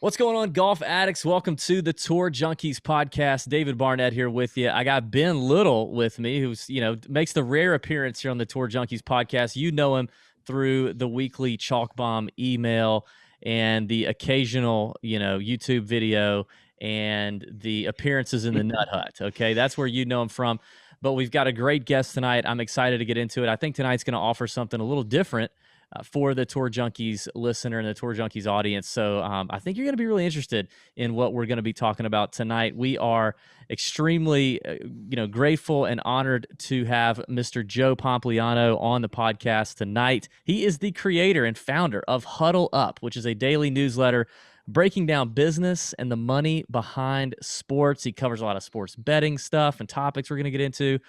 What's going on, golf addicts? Welcome to the Tour Junkies podcast. David Barnett here with you. I got Ben Little with me, who's makes the rare appearance here on the Tour Junkies podcast. You know him through the weekly Chalk Bomb email and the occasional YouTube video and the appearances in the Nut Hut. Okay, that's where you know him from. But we've got a great guest tonight. I'm excited to get into it. I think tonight's going to offer something a little different for the Tour Junkies listener and the Tour Junkies audience. So I think you're going to be really interested in what we're going to be talking about tonight. We are extremely, grateful and honored to have Mr. Joe Pompliano on the podcast tonight. He is the creator and founder of Huddle Up, which is a daily newsletter breaking down business and the money behind sports. He covers a lot of sports betting stuff and topics we're going to get into.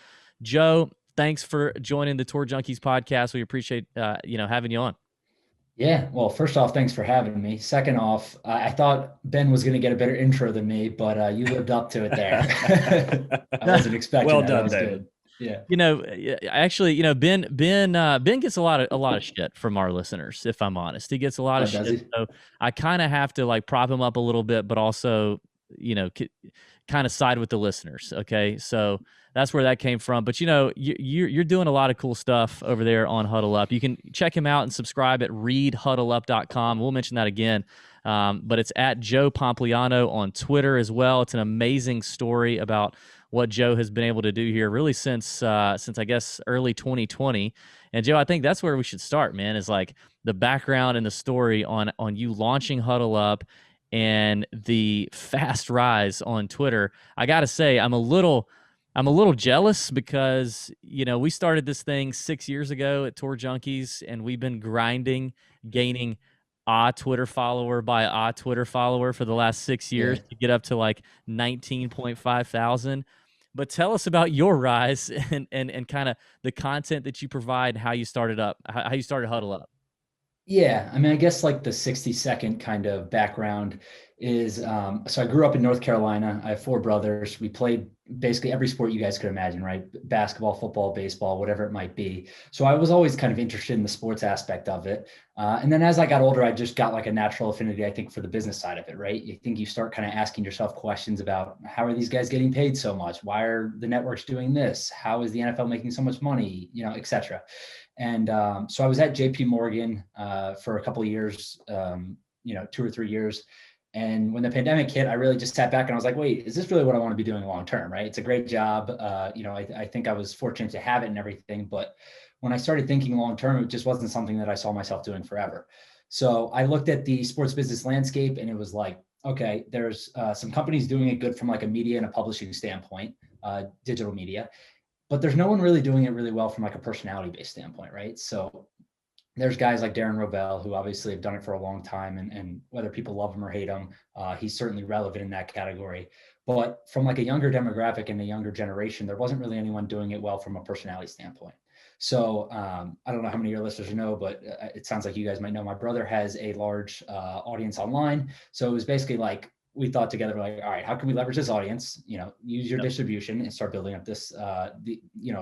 Joe, thanks for joining the Tour Junkies podcast. We appreciate, having you on. Yeah. Well, first off, thanks for having me. Second off, I thought Ben was going to get a better intro than me, but you lived up to it there. I wasn't expecting well that. done, That David. good. Yeah. Actually, Ben gets a lot of shit from our listeners, if I'm honest. He gets a lot of shit. So I kind of have to prop him up a little bit, but also, kind of side with the listeners. Okay. So that's where that came from. But you're doing a lot of cool stuff over there on Huddle Up. You can check him out and subscribe at readhuddleup.com. We'll mention that again. But it's at Joe Pompliano on Twitter as well. It's an amazing story about what Joe has been able to do here really since I guess early 2020. And Joe, I think that's where we should start, man, is the background and the story on you launching Huddle Up and the fast rise on Twitter. I got to say, I'm a little jealous because, we started this thing 6 years ago at Tour Junkies, and we've been grinding, gaining a Twitter follower by a Twitter follower for the last 6 years to get up to 19.5 thousand. But tell us about your rise and kind of the content that you provide, how you started Huddle Up. Yeah. I mean, I guess the 60-second kind of background is, so I grew up in North Carolina. I have four brothers. We played basically every sport you guys could imagine, right? Basketball, football, baseball, whatever it might be. So I was always kind of interested in the sports aspect of it. And then as I got older, I just got a natural affinity, I think, for the business side of it, right? You think you start kind of asking yourself questions about how are these guys getting paid so much? Why are the networks doing this? How is the NFL making so much money? Et cetera. And so I was at JP Morgan for a couple of years, 2 or 3 years. And when the pandemic hit, I really just sat back and I was like, wait, is this really what I want to be doing long term? Right. It's a great job. I think I was fortunate to have it and everything. But when I started thinking long term, it just wasn't something that I saw myself doing forever. So I looked at the sports business landscape and it was okay, there's some companies doing it good from a media and a publishing standpoint, digital media, but there's no one really doing it really well from a personality-based standpoint, right? So there's guys like Darren Rovell, who obviously have done it for a long time, and whether people love him or hate him, he's certainly relevant in that category. But from a younger demographic and a younger generation, there wasn't really anyone doing it well from a personality standpoint. So I don't know how many of your listeners know, but it sounds like you guys might know. My brother has a large audience online. So it was basically we thought together, all right, how can we leverage this audience? Use your distribution and start building up this, a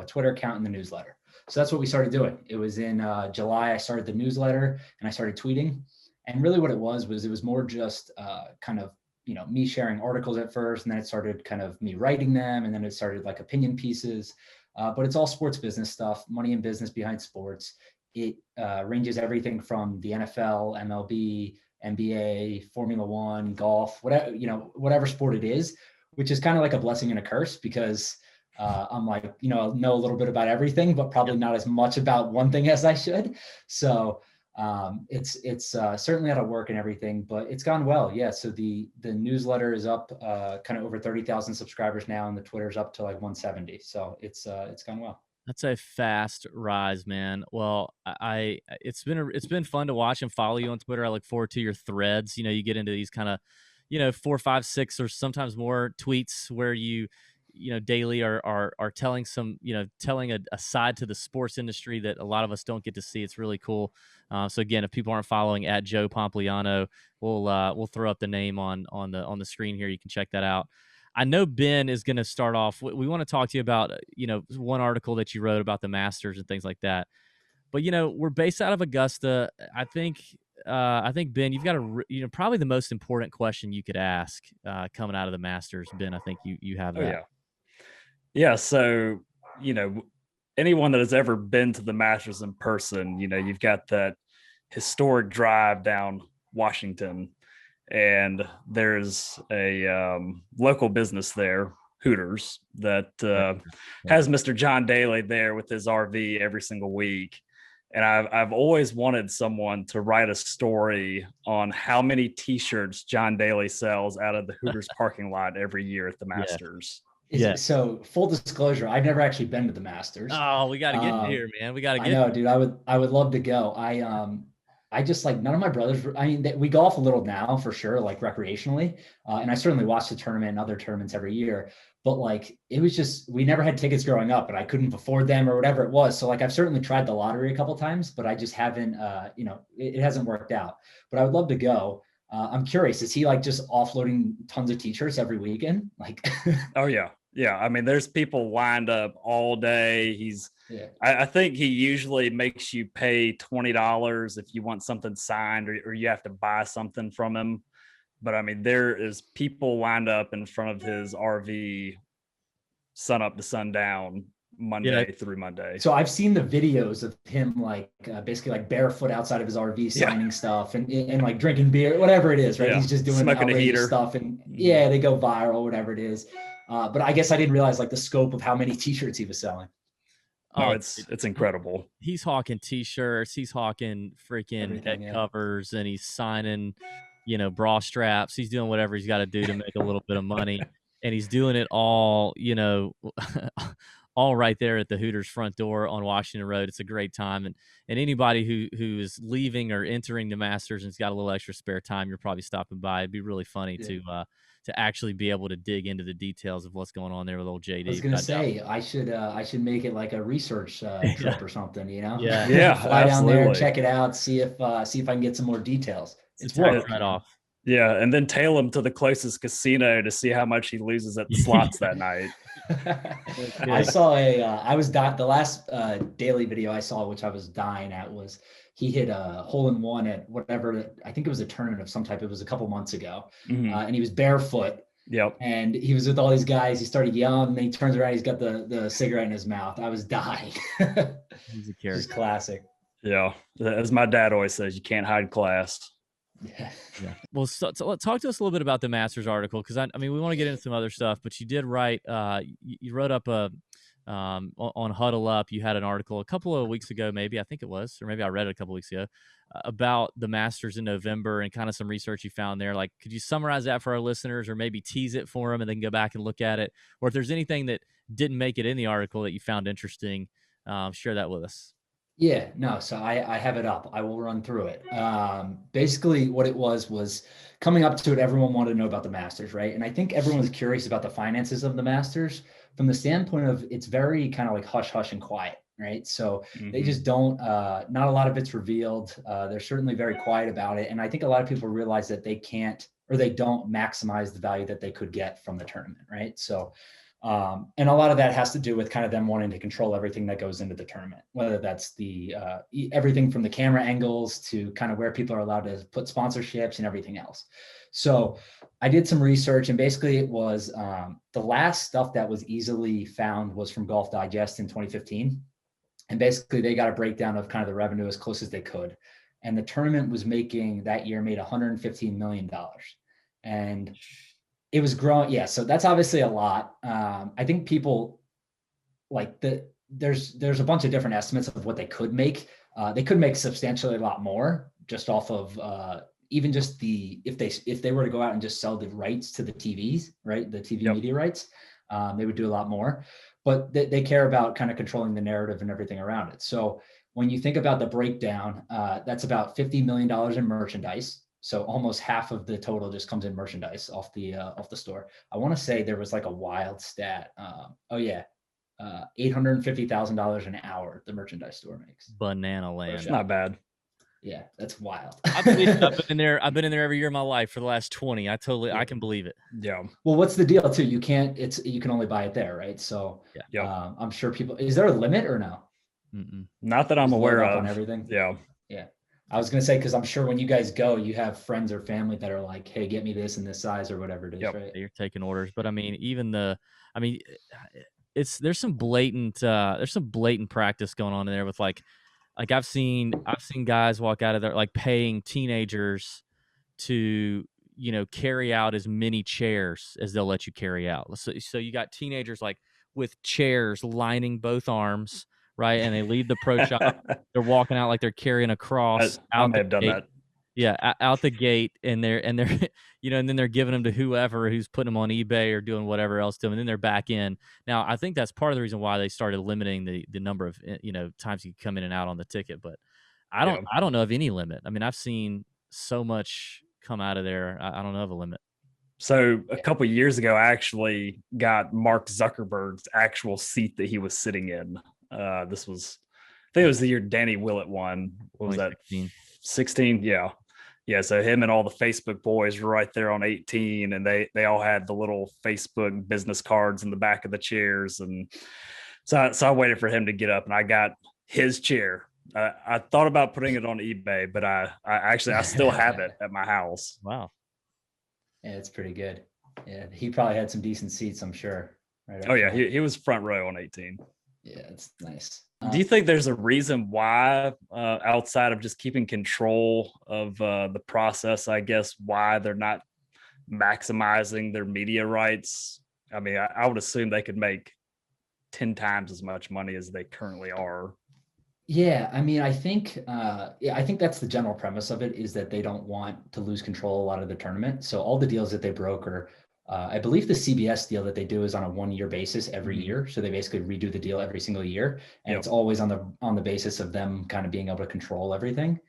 Twitter account and the newsletter. So that's what we started doing. It was in July, I started the newsletter and I started tweeting. And really what it was more just me sharing articles at first, and then it started kind of me writing them. And then it started opinion pieces, but it's all sports business stuff, money and business behind sports. It ranges everything from the NFL, MLB, NBA, Formula One, golf, whatever sport it is, which is kind of a blessing and a curse because I'm know a little bit about everything, but probably not as much about one thing as I should. So it's certainly out of work and everything, but it's gone well. Yeah. So the newsletter is up kind of over 30,000 subscribers now, and the Twitter's up to 170. So it's gone well. That's a fast rise, man. Well, it's been fun to watch and follow you on Twitter. I look forward to your threads. You get into these kind of 4, 5, 6, or sometimes more tweets where you daily are telling telling a side to the sports industry that a lot of us don't get to see. It's really cool. So again, if people aren't following at Joe Pompliano, we'll throw up the name on the screen here. You can check that out. I know Ben is going to start off. We want to talk to you about, one article that you wrote about the Masters and things like that. But, we're based out of Augusta. I think I think Ben, you've got probably the most important question you could ask coming out of the Masters. Ben, I think you have Oh that. yeah. So anyone that has ever been to the Masters in person, you've got that historic drive down Washington, and there's a local business there, Hooters, that has Mr. John Daly there with his RV every single week. And I've always wanted someone to write a story on how many T-shirts John Daly sells out of the Hooters parking lot every year at the Masters. So full disclosure, I've never actually been to the Masters. Oh, we got to get here, man. We got to get. I know, dude. I would love to go. I just like none of my brothers. I mean, we golf a little now for sure, like recreationally, and I certainly watch the tournament and other tournaments every year. But like, it was just we never had tickets growing up, and I couldn't afford them or whatever it was. So like, I've certainly tried the lottery a couple of times, but I just haven't. It hasn't worked out. But I would love to go. I'm curious. Is he like just offloading tons of T-shirts every weekend? Like, oh yeah. Yeah, I mean, there's people lined up all day. I think he usually makes you pay $20 if you want something signed or you have to buy something from him. But I mean, there is people lined up in front of his RV sun up to sundown, Monday through Monday. So I've seen the videos of him like basically like barefoot outside of his RV signing stuff and like drinking beer, whatever it is, right? He's just doing smoking a heater stuff, and they go viral, whatever it is. But I guess I didn't realize like the scope of how many T-shirts he was selling. Oh, it's incredible. He's hawking T-shirts, he's hawking freaking head covers, and he's signing, bra straps. He's doing whatever he's got to do to make a little bit of money, and he's doing it all, all right there at the Hooters front door on Washington Road. It's a great time, and anybody who is leaving or entering the Masters and's got a little extra spare time, you're probably stopping by. It'd be really funny to actually be able to dig into the details of what's going on there with old JD. I was gonna say I should make it like a research trip or something, Yeah, fly down there, check it out, see if I can get some more details. It's work right off. Yeah, and then tail him to the closest casino to see how much he loses at the slots that night. I saw the last daily video I saw, which I was dying at, was he hit a hole-in-one at whatever, I think it was a tournament of some type. It was a couple months ago. And he was barefoot. Yep. And he was with all these guys. He started yelling, and then he turns around, he's got the cigarette in his mouth. I was dying. He's a character. It's classic. Yeah. As my dad always says, you can't hide class. Yeah. Well, so talk to us a little bit about the Masters article, because I mean, we want to get into some other stuff, but you did write. You wrote up on Huddle Up. You had an article a couple of weeks ago, maybe I think it was, or maybe I read it a couple of weeks ago, about the Masters in November and kind of some research you found there. Like, could you summarize that for our listeners, or maybe tease it for them and they can go back and look at it, or if there's anything that didn't make it in the article that you found interesting, share that with us. Yeah, no. So I have it up. I will run through it. Basically what it was coming up to it. Everyone wanted to know about the Masters, right? And I think everyone was curious about the finances of the Masters from the standpoint of it's very kind of like hush, hush and quiet, right? So they just don't, not a lot of it's revealed. They're certainly very quiet about it. And I think a lot of people realize that they can't, or they don't maximize the value that they could get from the tournament, right? So and a lot of that has to do with kind of them wanting to control everything that goes into the tournament, whether that's the everything from the camera angles to kind of where people are allowed to put sponsorships and everything else. So I did some research, and basically it was the last stuff that was easily found was from Golf Digest in 2015. And basically they got a breakdown of kind of the revenue as close as they could. And the tournament was made $115 million. And it was growing. Yeah. So that's obviously a lot. I think people like there's a bunch of different estimates of what they could make. They could make substantially a lot more just off of even just if they were to go out and just sell the rights to the TVs, right? The TV media rights, they would do a lot more, but they care about kind of controlling the narrative and everything around it. So when you think about the breakdown, that's about $50 million in merchandise. So almost half of the total just comes in merchandise off the store. I want to say there was like a wild stat. $850,000 an hour the merchandise store makes. Banana land. That's not bad. Yeah, that's wild. I've been in there every year of my life for the last 20. I can believe it. Yeah. Well, what's the deal too? You can only buy it there, right? So I'm sure people. Is there a limit or no? Mm-mm. Not that I'm aware of. On everything. Yeah. Yeah. I was going to say, because I'm sure when you guys go, you have friends or family that are like, hey, get me this in this size or whatever it is, right? You're taking orders. But I mean, there's some blatant practice going on in there with like I've seen guys walk out of there like paying teenagers to, carry out as many chairs as they'll let you carry out. So you got teenagers like with chairs lining both arms, right? And they leave the pro shop. They're walking out like they're carrying a cross I out may the have done gate. that. Yeah, out the gate, and they're and then they're giving them to whoever who's putting them on eBay or doing whatever else to them, and then they're back in. Now, I think that's part of the reason why they started limiting the number of times you can come in and out on the ticket. But I don't know of any limit. I mean, I've seen so much come out of there. I don't know of a limit. So a couple of years ago, I actually got Mark Zuckerberg's actual seat that he was sitting in. I think it was the year Danny Willett won. What was that? 16? Yeah. Yeah. So him and all the Facebook boys were right there on 18, and they all had the little Facebook business cards in the back of the chairs. And so I waited for him to get up, and I got his chair. I thought about putting it on eBay, but I still have it at my house. Wow. Yeah, it's pretty good. Yeah, he probably had some decent seats, I'm sure. Right. Oh yeah, he was front row on 18. Yeah, it's nice. Do you think there's a reason why, outside of just keeping control of the process, I guess, why they're not maximizing their media rights? I mean, I would assume they could make 10 times as much money as they currently are. Yeah, I mean, I think that's the general premise of it, is that they don't want to lose control a lot of the tournament. So all the deals that they broker, I believe the CBS deal that they do is on a 1-year basis every year. So they basically redo the deal every single year, and it's always on the basis of them kind of being able to control everything.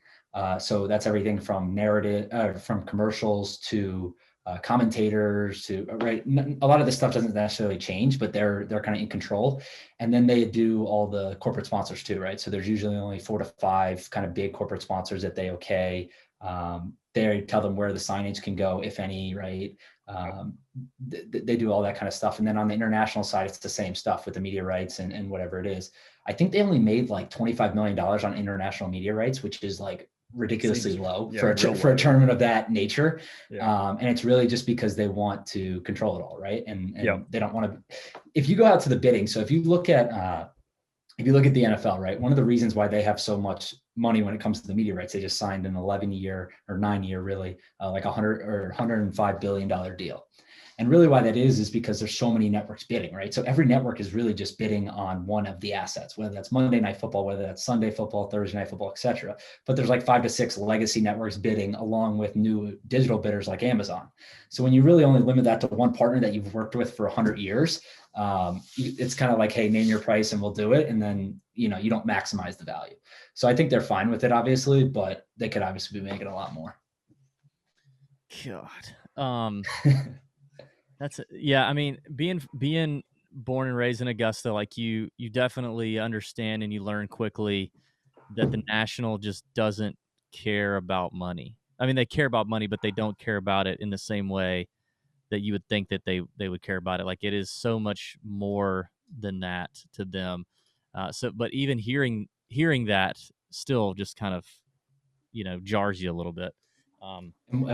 So that's everything from narrative, from commercials to commentators to right. A lot of this stuff doesn't necessarily change, but they're kind of in control. And then they do all the corporate sponsors too, right? So there's usually only 4 to 5 kind of big corporate sponsors that they okay. They tell them where the signage can go, if any, right? They do all that kind of stuff. And then on the international side, it's the same stuff with the media rights and whatever it is. I think they only made like $25 million on international media rights, which is like ridiculously low for a tournament of that nature. And it's really just because they want to control it all, right? And they don't want to, if you go out to the bidding. So if you look at the NFL, right, one of the reasons why they have so much money when it comes to the media rights, they just signed an 11-year or 9-year, really, like $105 billion deal. And really why that is because there's so many networks bidding, right? So every network is really just bidding on one of the assets, whether that's Monday Night Football, whether that's Sunday Football, Thursday Night Football, et cetera. But there's like 5 to 6 legacy networks bidding along with new digital bidders like Amazon. So when you really only limit that to one partner that you've worked with for 100 years, it's kind of like, hey, name your price and we'll do it. And then, you don't maximize the value. So I think they're fine with it, obviously, but they could obviously be making a lot more. God. I mean, being born and raised in Augusta, like you definitely understand and you learn quickly that the National just doesn't care about money. I mean, they care about money, but they don't care about it in the same way that you would think that they would care about it. Like it is so much more than that to them. But even hearing that still just kind of, jars you a little bit. And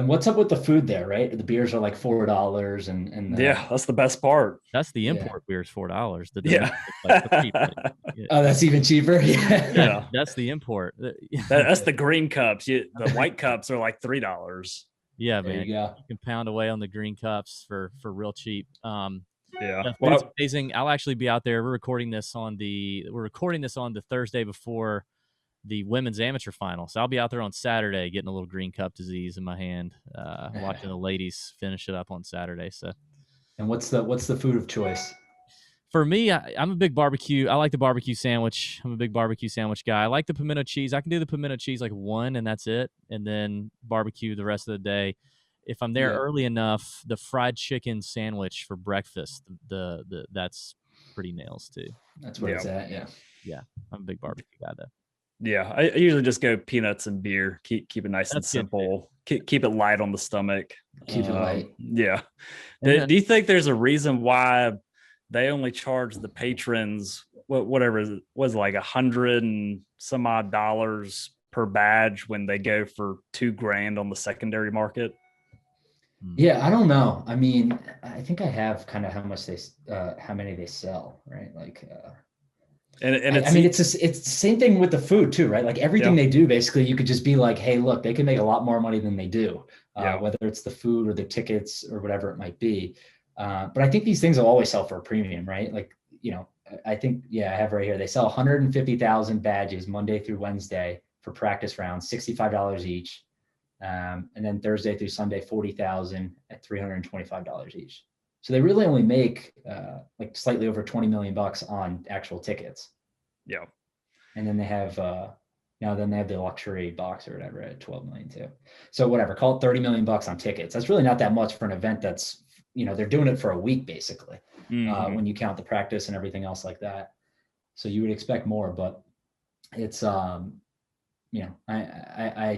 what's up with the food there, right? The beers are like $4 and that's the best part. That's the import beer is $4. Oh, that's even cheaper. Yeah, that's the import. That's the green cups. The white cups are like $3. Yeah, man. You can pound away on the green cups for real cheap. It's amazing. I'll actually be out there. We're recording this on the Thursday before the women's amateur final. So I'll be out there on Saturday getting a little green cup disease in my hand, watching the ladies finish it up on Saturday. So, and what's the food of choice? For me, I'm a big barbecue. I like the barbecue sandwich. I'm a big barbecue sandwich guy. I like the pimento cheese. I can do the pimento cheese like one and that's it. And then barbecue the rest of the day. If I'm there early enough, the fried chicken sandwich for breakfast, the that's pretty nails too. That's where it's at. Yeah. I'm a big barbecue guy though. Yeah, I usually just go peanuts and beer. Keep it nice and simple. Keep it light on the stomach. Keep it light. Yeah. Do you think there's a reason why they only charge the patrons whatever it was, like $100 and some odd per badge when they go for $2,000 on the secondary market? Yeah, I don't know. I mean, I think I have kind of how many they sell, right? Like, I mean, it's the same ththing with the food too, right? Like everything they do, basically, you could just be like, hey, look, they can make a lot more money than they do, whether it's the food or the tickets or whatever it might be. But I think these things will always sell for a premium, right? Like, I think, I have right here, they sell 150,000 badges Monday through Wednesday for practice rounds, $65 each. And then Thursday through Sunday, 40,000 at $325 each. So they really only make like slightly over 20 million bucks on actual tickets. Yeah. And then they have then they have the luxury box or whatever at 12 million too. So whatever, call it 30 million bucks on tickets. That's really not that much for an event that's, they're doing it for a week basically, when you count the practice and everything else like that. So you would expect more, but it's I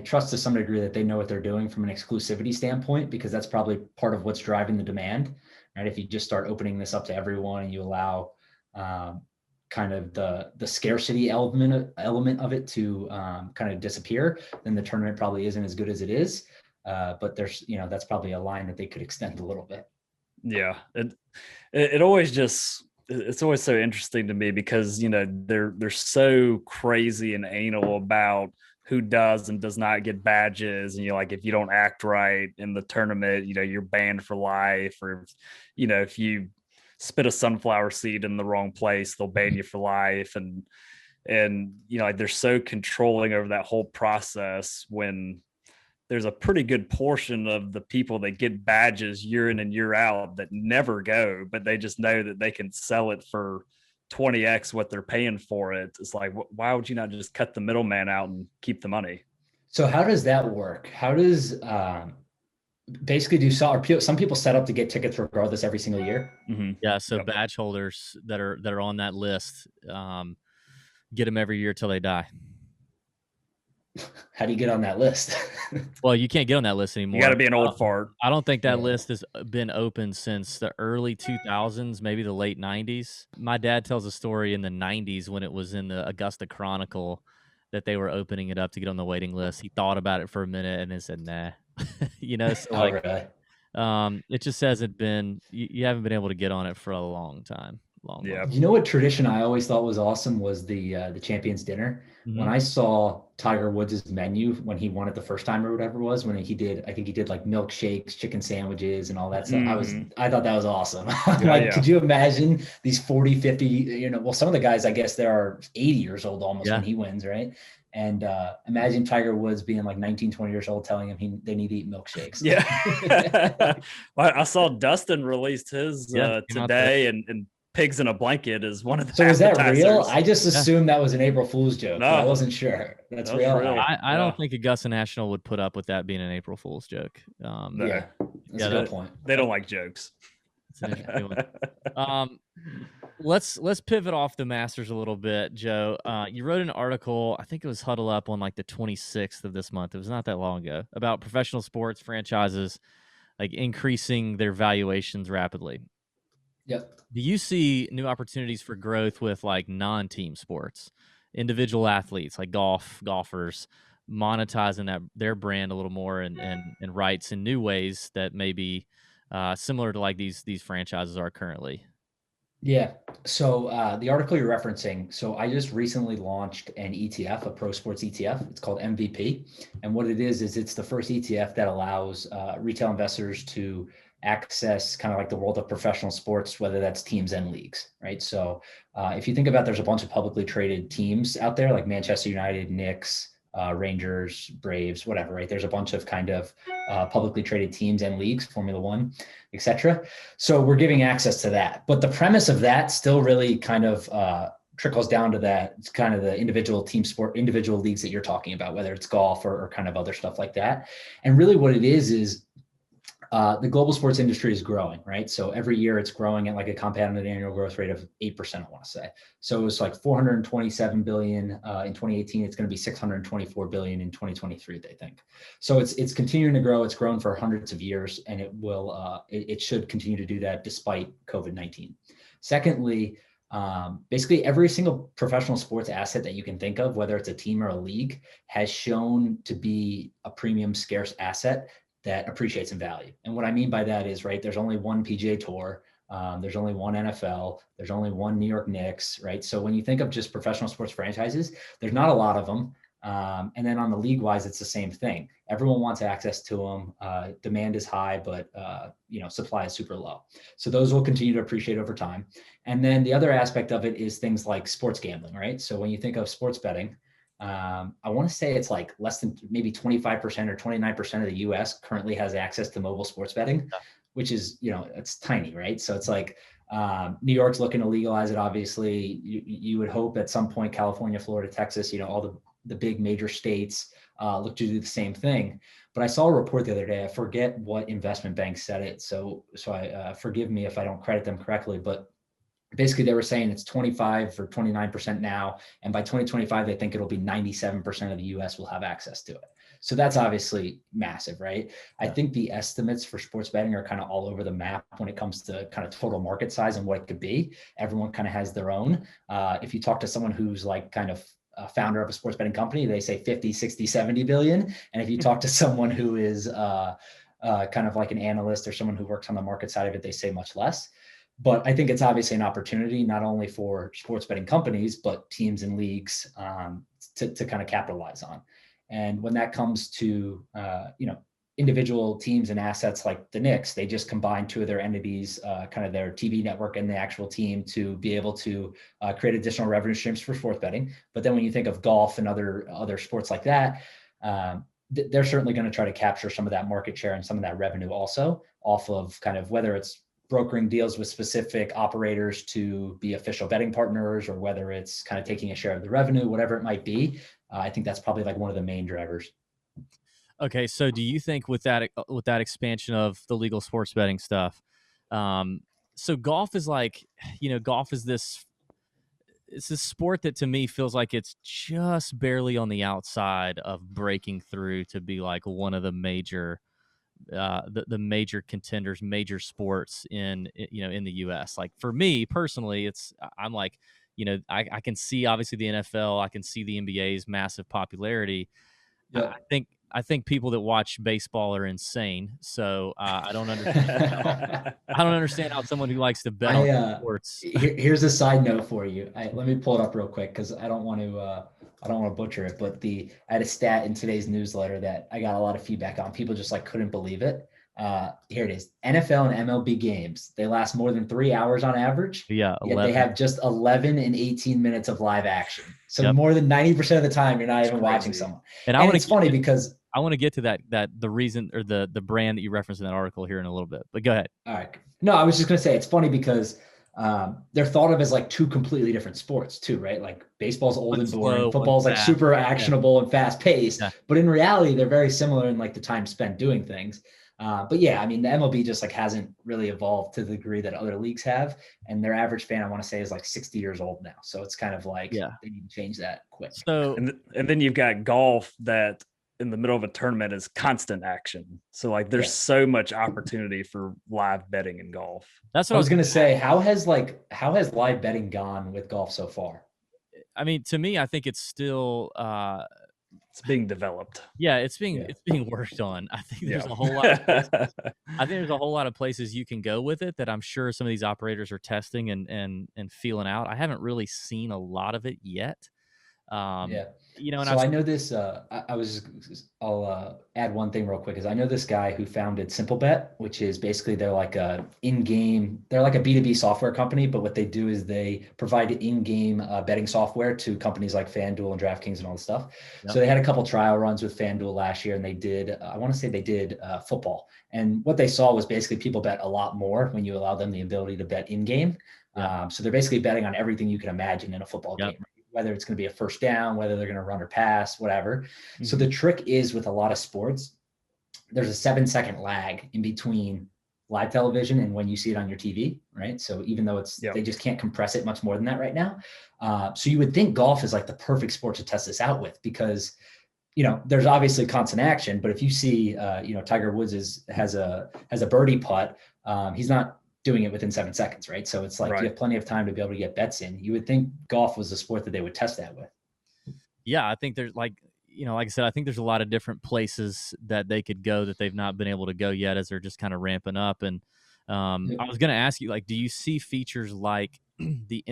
trust to some degree that they know what they're doing from an exclusivity standpoint, because that's probably part of what's driving the demand, right? If you just start opening this up to everyone and you allow kind of the scarcity element of it to kind of disappear, then the tournament probably isn't as good as it is. But there's, that's probably a line that they could extend a little bit. Yeah. It always just, it's always so interesting to me because, they're so crazy and anal about who does and does not get badges. And like, if you don't act right in the tournament, you're banned for life, or, if you spit a sunflower seed in the wrong place, they'll ban you for life. And, like they're so controlling over that whole process, when there's a pretty good portion of the people that get badges year in and year out that never go, but they just know that they can sell it for 20x what they're paying for it. It's like, why would you not just cut the middleman out and keep the money? So how does that work? How does basically some people set up to get tickets regardless every single year? Mm-hmm. Yeah. So badge holders that are on that list, get them every year till they die. How do you get on that list? Well, you can't get on that list anymore. You got to be an old fart. I don't think that list has been open since the early 2000s, maybe the late 90s. My dad tells a story in the 90s when it was in the Augusta Chronicle that they were opening it up to get on the waiting list. He thought about it for a minute and then said, nah. So really? It just hasn't been, you haven't been able to get on it for a long time. Yeah. You know what tradition I always thought was awesome was the Champions Dinner. Mm-hmm. When I saw Tiger Woods' menu when he won it the first time or whatever it was, I think he did like milkshakes, chicken sandwiches and all that stuff. Mm-hmm. I thought that was awesome. Could you imagine these 40, 50, some of the guys, I guess they are 80 years old almost when he wins, right? And imagine Tiger Woods being like 19, 20 years old, telling him they need to eat milkshakes. Yeah. Well, I saw Dustin released his today, and pigs in a blanket is one of the. So is that real? I just assumed that was an April Fool's joke. No, I wasn't sure. That's real. I don't think Augusta National would put up with that being an April Fool's joke. That's a good point. They don't like jokes. It's an interesting one. Let's pivot off the Masters a little bit, Joe. You wrote an article, I think it was Huddle Up on like the 26th of this month. It was not that long ago, about professional sports franchises like increasing their valuations rapidly. Yep. Do you see new opportunities for growth with like non-team sports, individual athletes like golfers monetizing their brand a little more and rights in new ways that may be similar to like these franchises are currently? Yeah. So the article you're referencing, so I just recently launched an ETF, a pro sports ETF. It's called MVP. And what it is it's the first ETF that allows retail investors to access kind of like the world of professional sports, whether that's teams and leagues, right? So if you think about, there's a bunch of publicly traded teams out there like Manchester United, Knicks, Rangers, Braves, whatever, right? There's a bunch of kind of publicly traded teams and leagues, Formula One, etc. So we're giving access to that. But the premise of that still really kind of trickles down to that. It's kind of the individual team sport, individual leagues that you're talking about, whether it's golf or kind of other stuff like that. And really what it is the global sports industry is growing, right? So every year it's growing at like a compounded annual growth rate of 8%, I want to say. So it was like 427 billion in 2018. It's going to be 624 billion in 2023, they think. So it's continuing to grow. It's grown for hundreds of years, and it will it should continue to do that despite COVID-19. Secondly, Basically every single professional sports asset that you can think of, whether it's a team or a league, has shown to be a premium scarce asset that appreciates in value. And what I mean by that is, right, there's only one PGA Tour, there's only one NFL, there's only one New York Knicks, right? So when you think of just professional sports franchises, there's not a lot of them. And then on the league wise, it's the same thing. Everyone wants access to them. Demand is high, but supply is super low. So those will continue to appreciate over time. And then the other aspect of it is things like sports gambling, right? So when you think of sports betting, I want to say it's like less than maybe 25% or 29% of the US currently has access to mobile sports betting, which is, it's tiny, right? So it's like New York's looking to legalize it. Obviously, you would hope at some point, California, Florida, Texas, all the big major states look to do the same thing. But I saw a report the other day. I forget what investment bank said it. So I forgive me if I don't credit them correctly, but basically they were saying it's 25 or 29% now. And by 2025, they think it'll be 97% of the US will have access to it. So that's obviously massive, right? Yeah. I think the estimates for sports betting are kind of all over the map when it comes to kind of total market size and what it could be. Everyone kind of has their own. If you talk to someone who's like kind of a founder of a sports betting company, they say 50, 60, 70 billion. And if you talk to someone who is kind of like an analyst or someone who works on the market side of it, they say much less. But I think it's obviously an opportunity, not only for sports betting companies, but teams and leagues to kind of capitalize on. And when that comes to, individual teams and assets like the Knicks, they just combined two of their entities, kind of their TV network and the actual team, to be able to create additional revenue streams for sports betting. But then when you think of golf and other sports like that, they're certainly going to try to capture some of that market share and some of that revenue also off of kind of whether it's brokering deals with specific operators to be official betting partners, or whether it's kind of taking a share of the revenue, whatever it might be. I think that's probably like one of the main drivers. Okay, so do you think with that expansion of the legal sports betting stuff, so golf is like, golf is it's this sport that to me feels like it's just barely on the outside of breaking through to be like one of the major the major contenders, major sports in the US. Like for me personally, I'm like, I can see obviously the NFL, I can see the NBA's massive popularity. Yeah. I think people that watch baseball are insane. So I don't understand. I don't understand how someone who likes to bet on sports. Here's a side note for you. Let me pull it up real quick because I don't want to butcher it. But I had a stat in today's newsletter that I got a lot of feedback on. People just like couldn't believe it. Here it is. NFL and MLB games, they last more than 3 hours on average. Yeah, yet they have just 11 and 18 minutes of live action. So more than 90% of the time, you're not even watching someone. And it's funny because I want to get to that the reason or the brand that you referenced in that article here in a little bit, but go ahead. All right. No, I was just going to say it's funny because they're thought of as like two completely different sports too, right? Like baseball's old and boring, football's like super actionable and fast paced, but in reality, they're very similar in like the time spent doing things. But yeah, I mean, the MLB just like hasn't really evolved to the degree that other leagues have. And their average fan, I want to say, is like 60 years old now. So it's kind of like, they need to change that quick. So, and then you've got golf that in the middle of a tournament is constant action. So like there's so much opportunity for live betting in golf. That's what I was going to say. How has live betting gone with golf so far? I mean, to me, I think it's still, it's being developed. Yeah, it's being worked on. I think there's a whole lot of places, I think there's a whole lot of places you can go with it that I'm sure some of these operators are testing and feeling out. I haven't really seen a lot of it yet. And so I know this, I'll add one thing real quick is I know this guy who founded SimpleBet, which is basically they're like a B2B software company, but what they do is they provide in-game betting software to companies like FanDuel and DraftKings and all this stuff. Yep. So they had a couple trial runs with FanDuel last year, and they did football. And what they saw was basically people bet a lot more when you allow them the ability to bet in-game. So they're basically betting on everything you can imagine in a football game. Whether it's going to be a first down, whether they're going to run or pass, whatever. Mm-hmm. So the trick is with a lot of sports, there's a 7-second lag in between live television and when you see it on your TV, right? So even though they just can't compress it much more than that right now. So you would think golf is like the perfect sport to test this out with because, there's obviously constant action, but if you see, Tiger Woods has a birdie putt, he's not doing it within 7 seconds, right? So it's like you have plenty of time to be able to get bets in. You would think golf was a sport that they would test that with. Yeah, I think there's like I said, I think there's a lot of different places that they could go that they've not been able to go yet as they're just kind of ramping up. And I was going to ask you, like, do you see features like the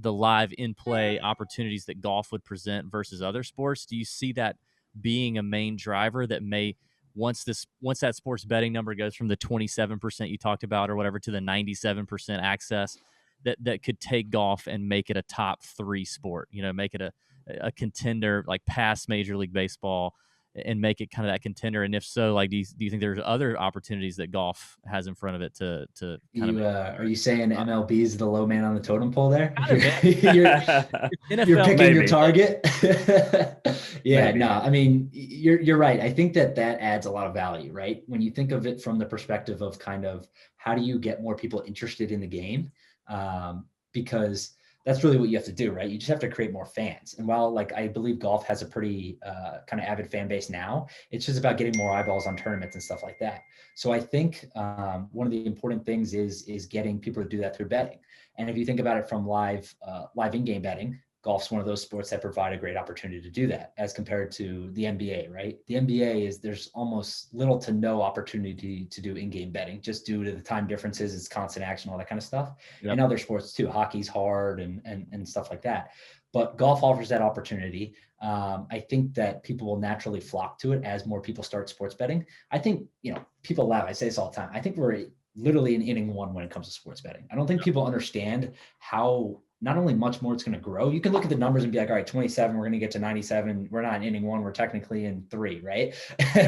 live in play opportunities that golf would present versus other sports? Do you see that being a main driver that may once that sports betting number goes from the 27% you talked about or whatever to the 97% access, that could take golf and make it a top 3 sport, make it a contender, like past Major League Baseball, and make it kind of that contender? And if so, like, do you think there's other opportunities that golf has in front of it to kind of are you saying MLB is the low man on the totem pole there? NFL, you're picking maybe your target. Yeah, maybe. No, I mean, you're right. I think that adds a lot of value, right? When you think of it from the perspective of kind of how do you get more people interested in the game, because that's really what you have to do, right? You just have to create more fans. And while, like, I believe golf has a pretty kind of avid fan base now, it's just about getting more eyeballs on tournaments and stuff like that. So I think one of the important things is getting people to do that through betting. And if you think about it from live in-game betting, golf's one of those sports that provide a great opportunity to do that as compared to the NBA, right? The NBA there's almost little to no opportunity to do in-game betting just due to the time differences, it's constant action, all that kind of stuff. Yep. And other sports too, hockey's hard and stuff like that. But golf offers that opportunity. I think that people will naturally flock to it as more people start sports betting. I think, people laugh. I say this all the time. I think we're literally in inning 1 when it comes to sports betting. I don't think people understand how not only much more it's going to grow. You can look at the numbers and be like, all right, 27, we're going to get to 97. We're not in inning 1. We're technically in 3, right?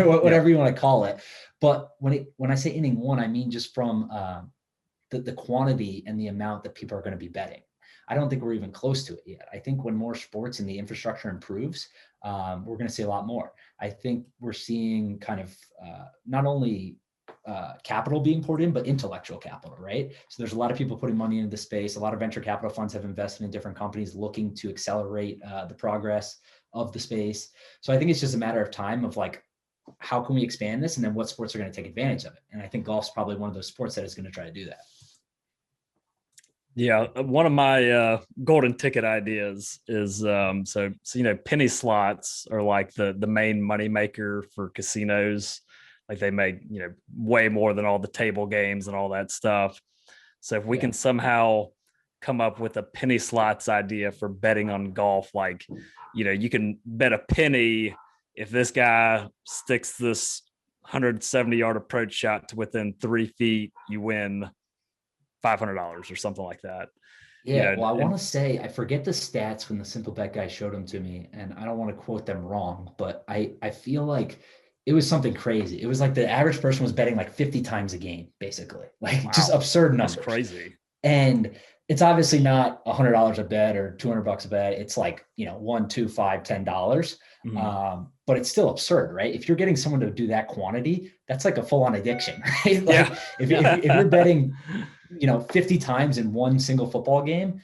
Whatever you want to call it. But when I say inning 1, I mean just from the quantity and the amount that people are going to be betting. I don't think we're even close to it yet. I think when more sports and the infrastructure improves, we're going to see a lot more. I think we're seeing kind of not only capital being poured in, but intellectual capital, right? So there's a lot of people putting money into the space. A lot of venture capital funds have invested in different companies looking to accelerate the progress of the space. So I think it's just a matter of time of like, how can we expand this? And then what sports are going to take advantage of it? And I think golf's probably one of those sports that is going to try to do that. Yeah, one of my golden ticket ideas is so penny slots are like the main money maker for casinos. Like they make way more than all the table games and all that stuff. So if we can somehow come up with a penny slots idea for betting on golf, like you can bet a penny if this guy sticks this 170-yard approach shot to within 3 feet, you win $500 or something like that. Yeah, well, I want to say, I forget the stats when the Simple Bet guy showed them to me, and I don't want to quote them wrong, but I feel like it was something crazy. It was like the average person was betting like 50 times a game, basically, like just absurd numbers. That's crazy. And it's obviously not $100 a bet or $200 a bet. It's like, $1, $2, $5, $10. Mm-hmm. But it's still absurd, right? If you're getting someone to do that quantity, that's like a full-on addiction, right? Like if you're betting 50 times in one single football game,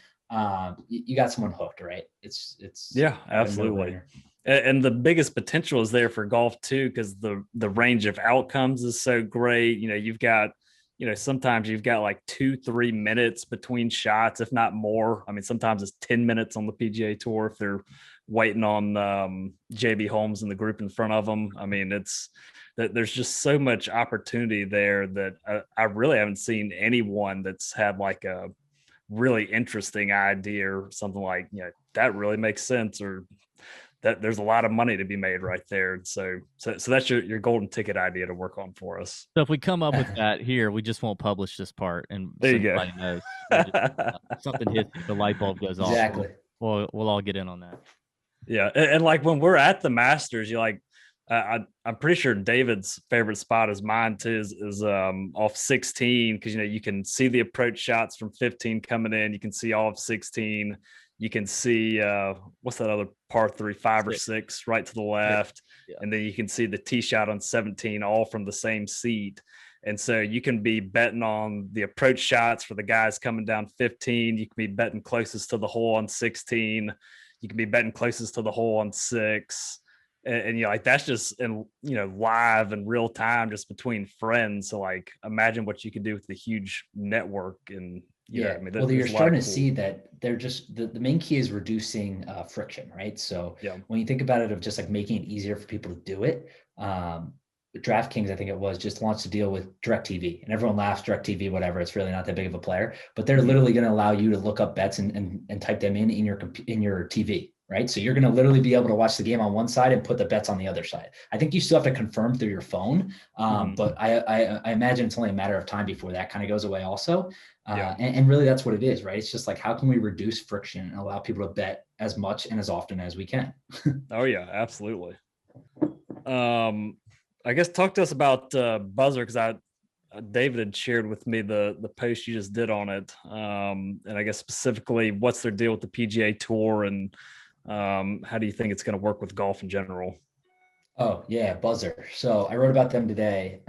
you got someone hooked, right? It's absolutely. And the biggest potential is there for golf too, because the range of outcomes is so great. You've got, sometimes you've got like 2-3 minutes between shots, if not more. I mean, sometimes it's 10 minutes on the PGA Tour if they're waiting on JB Holmes and the group in front of them. I mean, it's that there's just so much opportunity there that I really haven't seen anyone that's had like a really interesting idea or something like, that really makes sense, or that there's a lot of money to be made right there. So that's your golden ticket idea to work on for us. So if we come up with that here, we just won't publish this part, and there you go. Knows. Something hits, the light bulb goes off. Exactly. We'll all get in on that. Yeah, and like when we're at the Masters, you like, I'm pretty sure David's favorite spot is mine too. Is off 16, because you can see the approach shots from 15 coming in. You can see all of 16. You can see what's that other par 3, 5 or 6 right to the left, and then you can see the tee shot on 17, all from the same seat. And so you can be betting on the approach shots for the guys coming down 15. You can be betting closest to the hole on 16. You can be betting closest to the hole on 6. and you know, like that's just in, you know, live and real time, just between friends. So like, imagine what you could do with the huge network, and you know, I mean, well, you're there's a lot of starting to cool. see that they're just the main key is reducing friction, right? So Yeah. when you think about it, of just like making it easier for people to do it, DraftKings, I think it was, just launched a deal with DirecTV, and everyone laughs, DirecTV, whatever. It's really not that big of a player, but they're literally going to allow you to look up bets and type them in your TV, right? So you're going to literally be able to watch the game on one side and put the bets on the other side. I think you still have to confirm through your phone, but I imagine it's only a matter of time before that kind of goes away also. And really that's what it is, right? It's just like, how can we reduce friction and allow people to bet as much and as often as we can? Oh yeah, absolutely. I guess talk to us about Buzzer, because David had shared with me the post you just did on it, and I guess specifically what's their deal with the PGA Tour, and how do you think it's going to work with golf in general? Oh yeah, Buzzer. So I wrote about them today.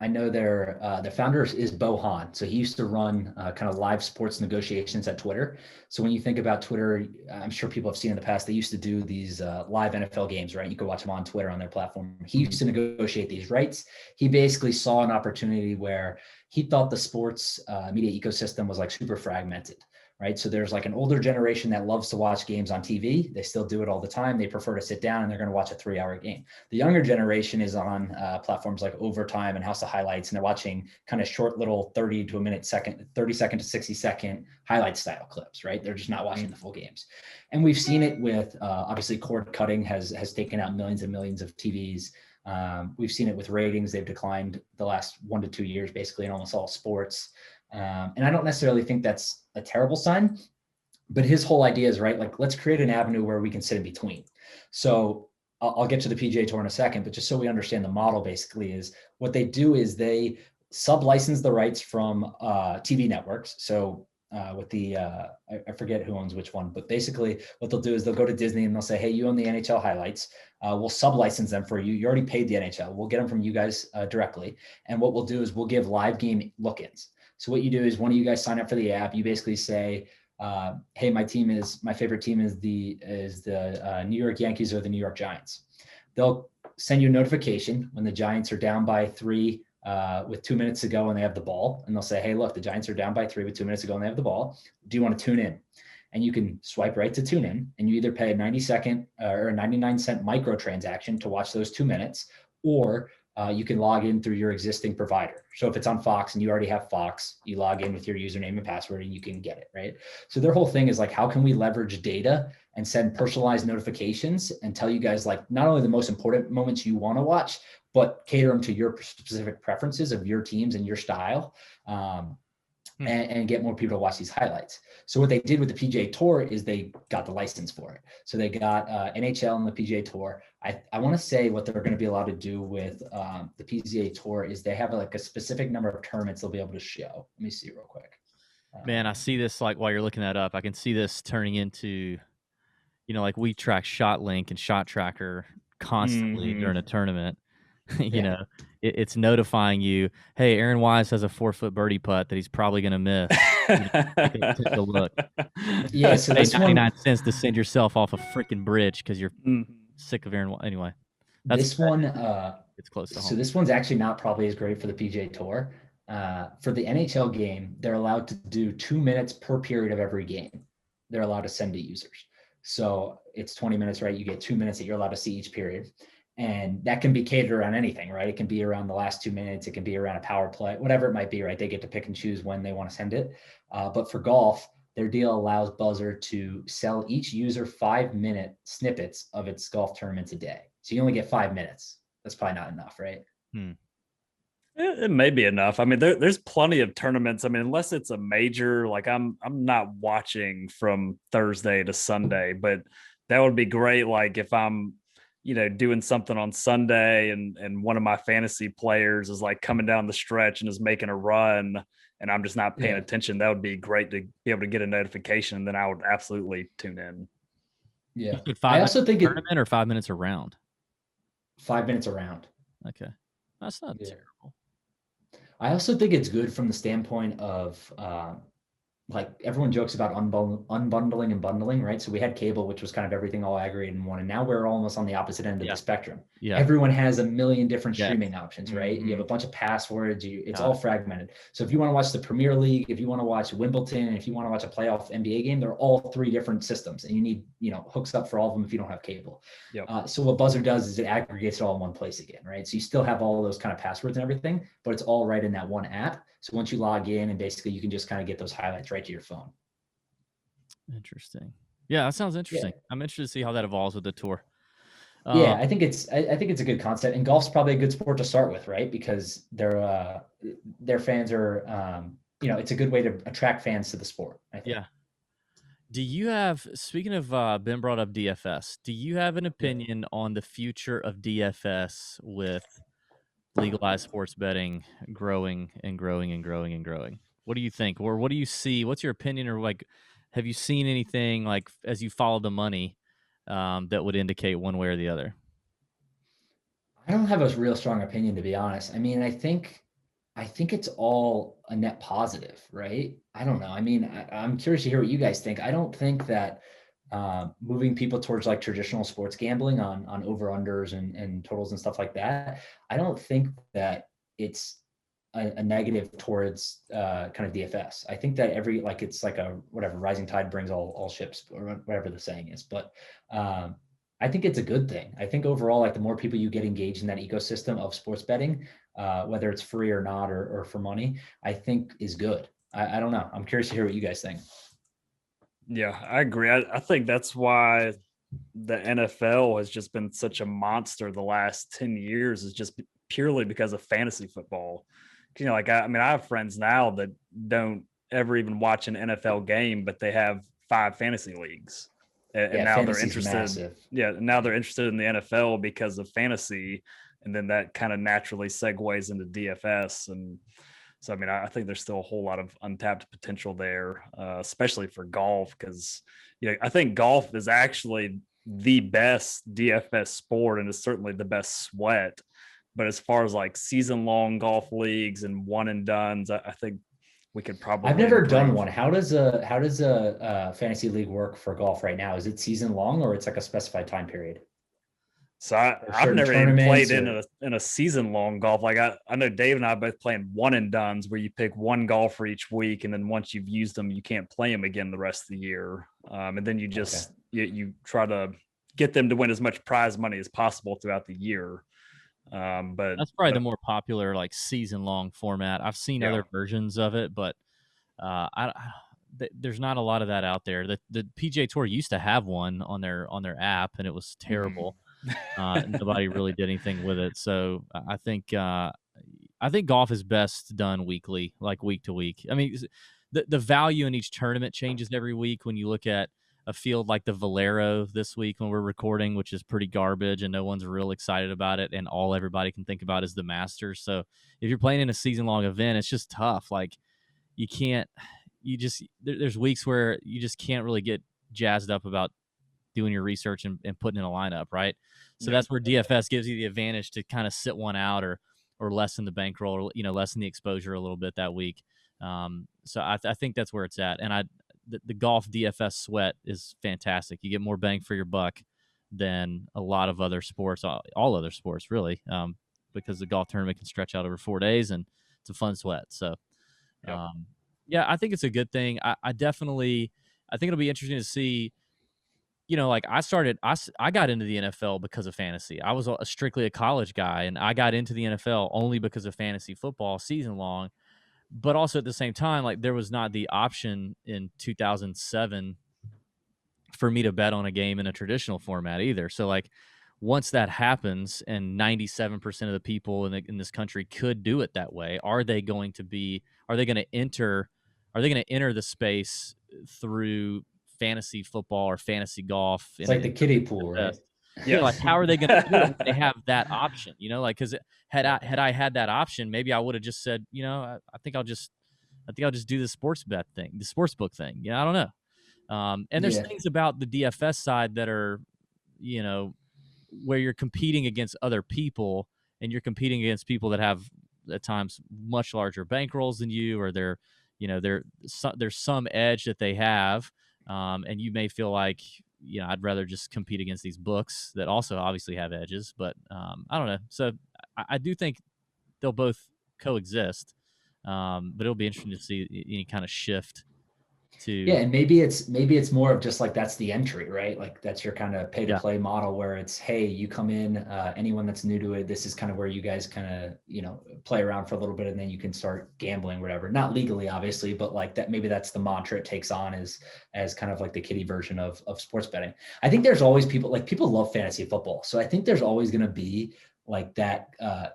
I know their founder is Bo Han. So he used to run kind of live sports negotiations at Twitter. So when you think about Twitter, I'm sure people have seen in the past, they used to do these live NFL games, right? You could watch them on Twitter on their platform. He used to negotiate these rights. He basically saw an opportunity where he thought the sports media ecosystem was like super fragmented. Right. So there's like an older generation that loves to watch games on TV. They still do it all the time. They prefer to sit down and they're going to watch a 3-hour game. The younger generation is on platforms like Overtime and House of Highlights, and they're watching kind of short little 30 second to 60 second highlight style clips, right? They're just not watching the full games. And we've seen it with obviously cord cutting has taken out millions and millions of TVs. We've seen it with ratings. They've declined the last 1 to 2 years, basically in almost all sports. And I don't necessarily think that's a terrible sign, but his whole idea is, right, like, let's create an avenue where we can sit in between. So I'll get to the PGA Tour in a second, but just so we understand the model, basically is what they do is they sub-license the rights from TV networks. So with the, I forget who owns which one, but basically what they'll do is they'll go to Disney and they'll say, hey, you own the NHL highlights. We'll sub-license them for you. You already paid the NHL. We'll get them from you guys directly. And what we'll do is we'll give live game look-ins. So what you do is one of you guys sign up for the app. You basically say, hey, my favorite team is the New York Yankees or the New York Giants. They'll send you a notification when the Giants are down by 3 with 2 minutes to go and they have the ball. And they'll say, hey, look, the Giants are down by 3 with 2 minutes to go and they have the ball. Do you want to tune in? And you can swipe right to tune in, and you either pay a 90-second or a 99-cent micro transaction to watch those 2 minutes, or you can log in through your existing provider. So if it's on Fox and you already have Fox, you log in with your username and password and you can get it, right? So their whole thing is like, how can we leverage data and send personalized notifications and tell you guys like not only the most important moments you want to watch, but cater them to your specific preferences of your teams and your style. And get more people to watch these highlights. So what they did with the PGA Tour is they got the license for it. So they got NHL and the PGA Tour. I want to say what they're going to be allowed to do with the PGA Tour is they have like a specific number of tournaments they'll be able to show. Let me see real quick. Man, I see this, like, while you're looking that up, I can see this turning into, you know, like we track Shot Link and Shot Tracker constantly during a tournament. You know, it's notifying you, hey, Aaron Wise has a 4-foot birdie putt that he's probably going to miss. Take a look. Yeah, so pay this 99 cents to send yourself off a freaking bridge because you're sick of Aaron Wise. Anyway, it's close to home. So this one's actually not probably as great for the PGA Tour. For the NHL game, they're allowed to do 2 minutes per period of every game. They're allowed to send to users. So it's 20 minutes, right? You get 2 minutes that you're allowed to see each period. And that can be catered around anything, right? It can be around the last 2 minutes. It can be around a power play, whatever it might be, right? They get to pick and choose when they want to send it. But for golf, their deal allows Buzzer to sell each user 5-minute snippets of its golf tournaments a day. So you only get 5 minutes. That's probably not enough, right? It may be enough. I mean, there's plenty of tournaments. I mean, unless it's a major, like I'm not watching from Thursday to Sunday, but that would be great. Like if I'm, you know, doing something on Sunday and one of my fantasy players is like coming down the stretch and is making a run and I'm just not paying attention, that would be great to be able to get a notification. And then I would absolutely tune in. Yeah. I also think tournament or 5 minutes around. 5 minutes around. Okay. That's not terrible. I also think it's good from the standpoint of like everyone jokes about unbundling and bundling, right? So we had cable, which was kind of everything all aggregated in one, and now we're almost on the opposite end of the spectrum. Yeah. Everyone has a million different streaming options, right? Mm-hmm. You have a bunch of passwords. It's all fragmented. So if you want to watch the Premier League, if you want to watch Wimbledon, if you want to watch a playoff NBA game, they're all 3 different systems, and you need hooks up for all of them if you don't have cable. Yep. So what Buzzer does is it aggregates it all in one place again, right? So you still have all those kind of passwords and everything, but it's all right in that one app. So once you log in, and basically you can just kind of get those highlights right to your phone. Interesting. Yeah, that sounds interesting. Yeah. I'm interested to see how that evolves with the tour. Yeah, I think it's a good concept, and golf's probably a good sport to start with, right? Because their fans are, it's a good way to attract fans to the sport, I think. Yeah. Do you have, speaking of Ben brought up DFS, do you have an opinion on the future of DFS with legalized sports betting growing and growing and growing and growing? What do you think, or what do you see? What's your opinion, or like, have you seen anything like as you follow the money that would indicate one way or the other? I don't have a real strong opinion, to be honest. I mean, I think it's all a net positive, right? I don't know. I mean, I'm curious to hear what you guys think. I don't think that moving people towards like traditional sports gambling on over-unders and totals and stuff like that, I don't think that it's a negative towards kind of DFS. I think that it's like a whatever, rising tide brings all ships, or whatever the saying is. But I think it's a good thing. I think overall, like the more people you get engaged in that ecosystem of sports betting, whether it's free or not, or for money, I think is good. I don't know. I'm curious to hear what you guys think. Yeah, I agree. I think that's why the NFL has just been such a monster the last 10 years, is just purely because of fantasy football. I have friends now that don't ever even watch an NFL game, but they have 5 fantasy leagues. And now they're interested. Massive. Yeah, now they're interested in the NFL because of fantasy, and then that kind of naturally segues into DFS. And so, I think there's still a whole lot of untapped potential there, especially for golf, because I think golf is actually the best DFS sport, and is certainly the best sweat. But as far as like season-long golf leagues and one and dones, I think we could probably. I've never done one. How does a fantasy league work for golf right now? Is it season long, or it's like a specified time period? So I've never even played in a season long golf. Like I know Dave and I both playing one and dones, where you pick one golfer each week, and then once you've used them, you can't play them again the rest of the year. And then you just you try to get them to win as much prize money as possible throughout the year. But that's probably the more popular like season long format. I've seen other versions of it, but there's not a lot of that out there. The PGA Tour used to have one on their app, and it was terrible. Nobody really did anything with it. So I think golf is best done weekly, like week to week. I mean, the value in each tournament changes every week. When you look at a field like the Valero this week when we're recording, which is pretty garbage and no one's real excited about it, and all everybody can think about is the Masters. So if you're playing in a season-long event, it's just tough. Like there's weeks where you just can't really get jazzed up about doing your research and putting in a lineup, right? So that's where DFS gives you the advantage to kind of sit one out, or lessen the bankroll, or lessen the exposure a little bit that week. So I think that's where it's at. And the golf DFS sweat is fantastic. You get more bang for your buck than a lot of other sports, all other sports really, because the golf tournament can stretch out over 4 days, and it's a fun sweat. So, I think it's a good thing. I think it'll be interesting to see. Like I got into the NFL because of fantasy. I was strictly a college guy, and I got into the NFL only because of fantasy football season long. But also at the same time, like there was not the option in 2007 for me to bet on a game in a traditional format either. So like once that happens, and 97% of the people in this country could do it that way, are they going to enter the space through fantasy football or fantasy golf? It's like the kiddie pool, right? Yeah, like how are they going to do it when they have that option? Like because had I had that option, maybe I would have just said, I think I'll just do the sports book thing. I don't know. And there's things about the DFS side that are, where you're competing against other people, and you're competing against people that have at times much larger bankrolls than you, or they're there's some edge that they have, and you may feel like, I'd rather just compete against these books that also obviously have edges, but I don't know. So I do think they'll both coexist, but it'll be interesting to see any kind of shift to. Yeah, and maybe it's more of just like that's the entry, right? Like that's your kind of pay to play model where it's, hey, you come in, anyone that's new to it, this is kind of where you guys kind of play around for a little bit, and then you can start gambling, whatever. Not legally, obviously, but like that, maybe that's the mantra it takes on as kind of like the kiddie version of sports betting. I think there's always people love fantasy football, so I think there's always going to be like that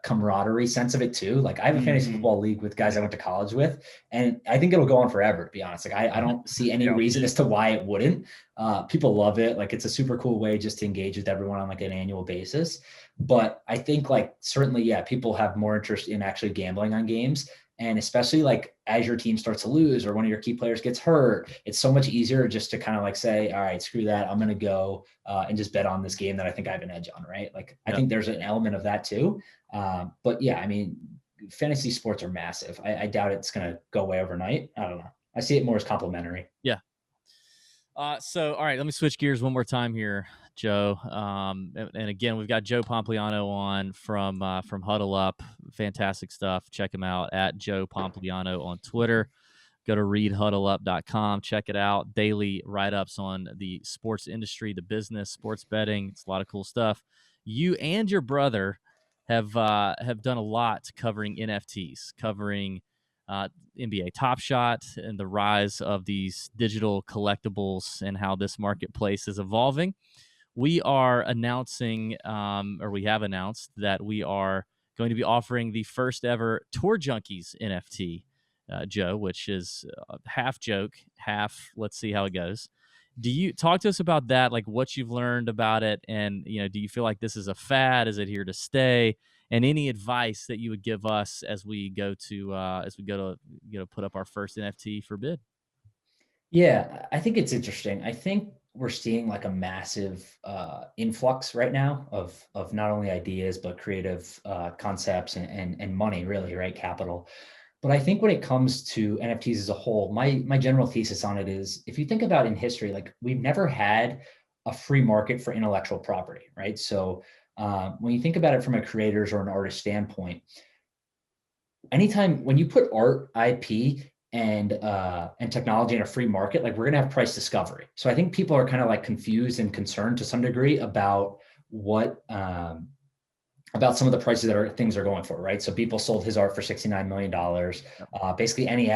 camaraderie sense of it too. Like I have a fantasy football league with guys I went to college with, and I think it'll go on forever, to be honest. Like I don't see any reason as to why it wouldn't. People love it. Like it's a super cool way just to engage with everyone on like an annual basis. But I think like certainly, yeah, people have more interest in actually gambling on games. And especially like as your team starts to lose or one of your key players gets hurt, it's so much easier just to kind of like say, all right, screw that. I'm going to go and just bet on this game that I think I have an edge on, right? Like I think there's an element of that too. But yeah, I mean, fantasy sports are massive. I doubt it's going to go away overnight. I don't know. I see it more as complementary. Yeah. So, all right, let me switch gears one more time here, Joe. And again, we've got Joe Pompliano on from Huddle Up. Fantastic stuff. Check him out at Joe Pompliano on Twitter. Go to readhuddleup.com. Check it out. Daily write-ups on the sports industry, the business, sports betting. It's a lot of cool stuff. You and your brother have done a lot covering NFTs, covering NBA Top Shot and the rise of these digital collectibles and how this marketplace is evolving. We are announcing, or we have announced, that we are going to be offering the first ever Tour Junkies NFT, Joe, which is half joke, half let's see how it goes. Do you talk to us about that, like what you've learned about it, and do you feel like this is a fad? Is it here to stay? And any advice that you would give us as we go to put up our first NFT for bid? Yeah, I think it's interesting. I think we're seeing like a massive influx right now of not only ideas but creative concepts and money, really, right? Capital. But I think when it comes to NFTs as a whole, my general thesis on it is, if you think about in history, like we've never had a free market for intellectual property, right? So when you think about it from a creator's or an artist standpoint, anytime when you put art, IP, and technology in a free market, like we're gonna have price discovery. So I think people are kind of like confused and concerned to some degree about what about some of the prices that things are going for, right? So people sold his art for $69 million. Basically any